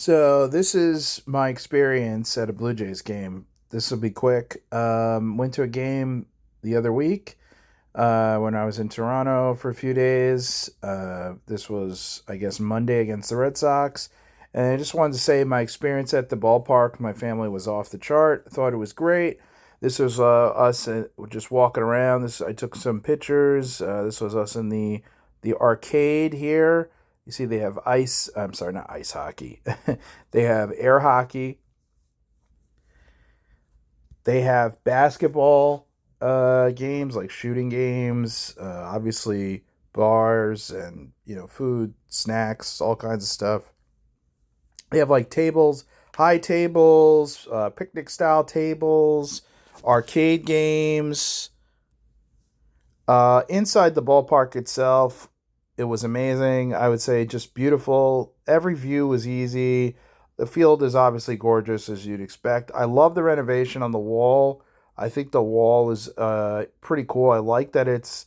So this is my experience at a Blue Jays game. This will be quick. Went to a game the other week when I was in Toronto for a few days. This was, I guess, Monday against the Red Sox. And I just wanted to say my experience at the ballpark. My family was off the chart. I thought it was great. This was us just walking around. I took some pictures. This was us in the arcade here. You see, they have ice. I'm sorry, not ice hockey. They have air hockey. They have basketball games like shooting games. Obviously, bars and food, snacks, all kinds of stuff. They have like tables, high tables, picnic style tables, arcade games. Inside the ballpark itself, it was amazing. I would say just beautiful. Every view was easy. The field is obviously gorgeous as you'd expect. I love the renovation on the wall. I think the wall is pretty cool. I like that it's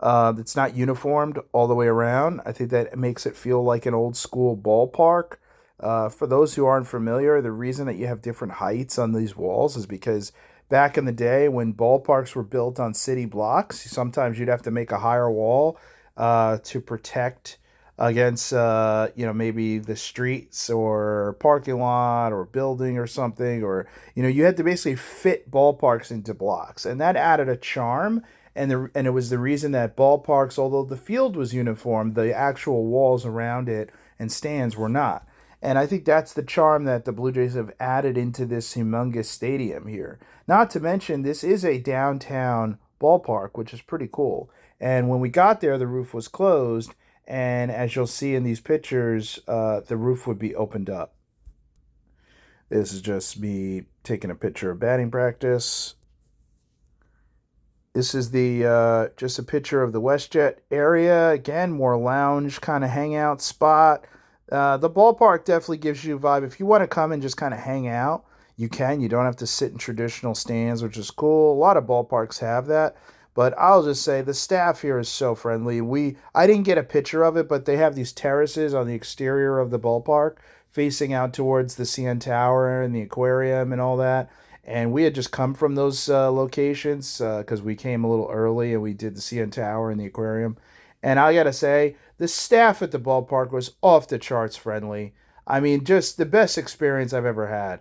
not uniformed all the way around. I think that it makes it feel like an old school ballpark. For those who aren't familiar, the reason that you have different heights on these walls is because back in the day when ballparks were built on city blocks, sometimes you'd have to make a higher wall to protect against maybe the streets or parking lot or building or something, or you had to basically fit ballparks into blocks, and that added a charm. And it was the reason that ballparks, although the field was uniform, the actual walls around it and stands were not. And I think that's the charm that the Blue Jays have added into this humongous stadium here. Not to mention, this is a downtown ballpark, which is pretty cool. And when we got there, the roof was closed. And as you'll see in these pictures, the roof would be opened up. This is just me taking a picture of batting practice. This is the just a picture of the WestJet area. Again, more lounge kind of hangout spot. The ballpark definitely gives you a vibe. If you want to come and just kind of hang out, you can. You don't have to sit in traditional stands, which is cool. A lot of ballparks have that. But I'll just say the staff here is so friendly. I didn't get a picture of it, but they have these terraces on the exterior of the ballpark facing out towards the CN Tower and the aquarium and all that. And we had just come from those locations because we came a little early and we did the CN Tower and the aquarium. And I gotta say, the staff at the ballpark was off the charts friendly. I mean, just the best experience I've ever had.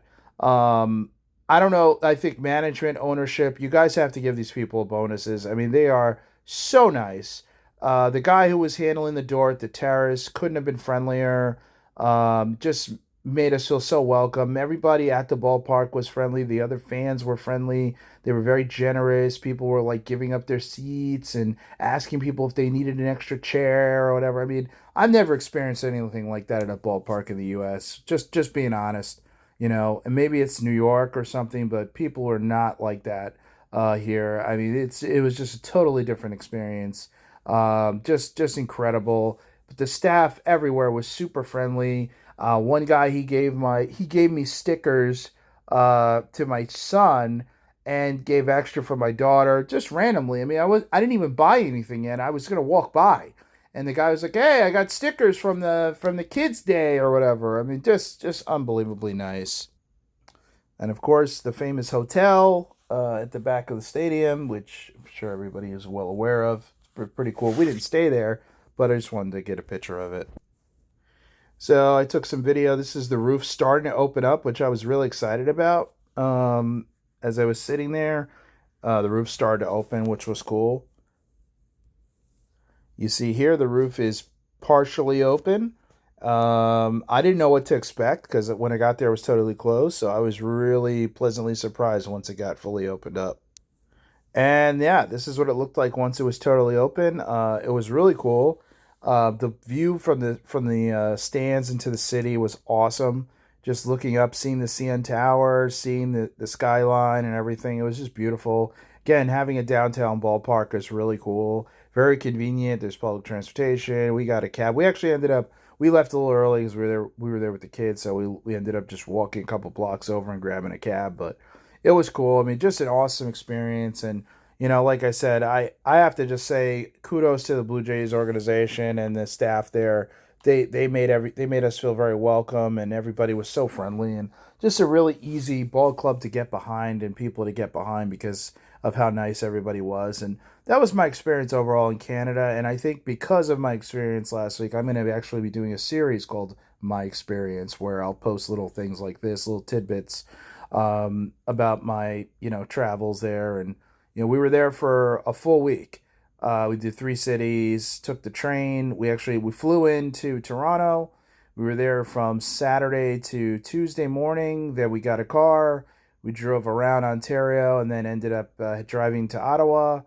I don't know. I think management, ownership, you guys have to give these people bonuses. I mean, they are so nice. The guy who was handling the door at the terrace couldn't have been friendlier. Just made us feel so welcome. Everybody at the ballpark was friendly. The other fans were friendly. They were very generous. People were like giving up their seats and asking people if they needed an extra chair or whatever. I mean, I've never experienced anything like that at a ballpark in the U.S. Just being honest, and maybe it's New York or something, but people are not like that here. I mean, it was just a totally different experience. Just incredible. But the staff everywhere was super friendly. One guy he gave me stickers to my son and gave extra for my daughter just randomly. I mean, I didn't even buy anything yet. I was gonna walk by, and the guy was like, "Hey, I got stickers from the kids' day or whatever." I mean, just unbelievably nice. And of course, the famous hotel at the back of the stadium, which I'm sure everybody is well aware of. It's pretty cool. We didn't stay there, but I just wanted to get a picture of it. So I took some video. This is the roof starting to open up, which I was really excited about. As I was sitting there, the roof started to open, which was cool. You see here, the roof is partially open. I didn't know what to expect because when I got there, it was totally closed. So I was really pleasantly surprised once it got fully opened up. And yeah, this is what it looked like once it was totally open. It was really cool. The view from the stands into the city was awesome. Just looking up, seeing the CN Tower, seeing the skyline and everything. It was just beautiful. Again, having a downtown ballpark is really cool. Very convenient. There's public transportation. We got a cab. We left a little early because we were there with the kids, so we ended up just walking a couple blocks over and grabbing a cab. But it was cool. I mean, just an awesome experience. And like I said, I have to just say kudos to the Blue Jays organization and the staff there. they made us feel very welcome, and everybody was so friendly, and just a really easy ball club to get behind and people to get behind because of how nice everybody was. And that was my experience overall in Canada. And I think because of my experience last week, I'm going to actually be doing a series called My Experience, where I'll post little things like this, little tidbits about my travels there. And we were there for a full week. We did 3 cities, took the train. We flew into Toronto. We were there from Saturday to Tuesday morning. Then we got a car. We drove around Ontario and then ended up driving to Ottawa.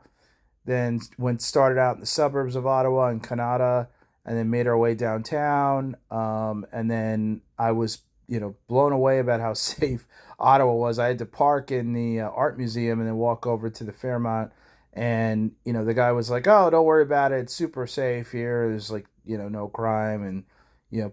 Then started out in the suburbs of Ottawa and Canada, and then made our way downtown. And then I was blown away about how safe Ottawa was. I had to park in the art museum and then walk over to the Fairmont. And the guy was like, "Oh, don't worry about it. It's super safe here. There's like no crime, and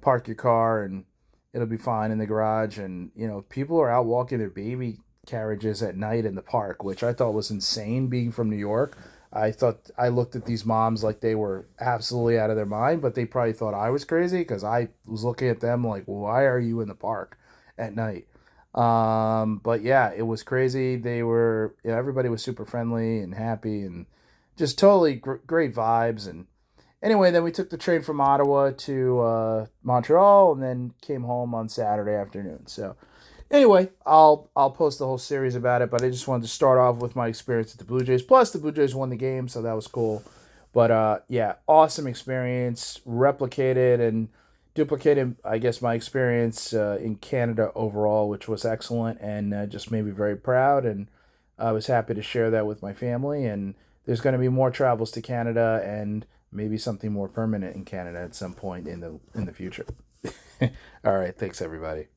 park your car and it'll be fine in the garage." And people are out walking their baby carriages at night in the park, which I thought was insane. Being from New York, I looked at these moms like they were absolutely out of their mind, but they probably thought I was crazy because I was looking at them like, "Why are you in the park at night?" But yeah, it was crazy. Everybody was super friendly and happy and just totally great vibes. And anyway, then we took the train from Ottawa to Montreal and then came home on Saturday afternoon. So anyway, I'll post the whole series about it, but I just wanted to start off with my experience at the Blue Jays. Plus, the Blue Jays won the game, so that was cool. But yeah, awesome experience, replicated and duplicated, I guess, my experience in Canada overall, which was excellent and just made me very proud. And I was happy to share that with my family. And there's going to be more travels to Canada and maybe something more permanent in Canada at some point in the future. All right, thanks everybody.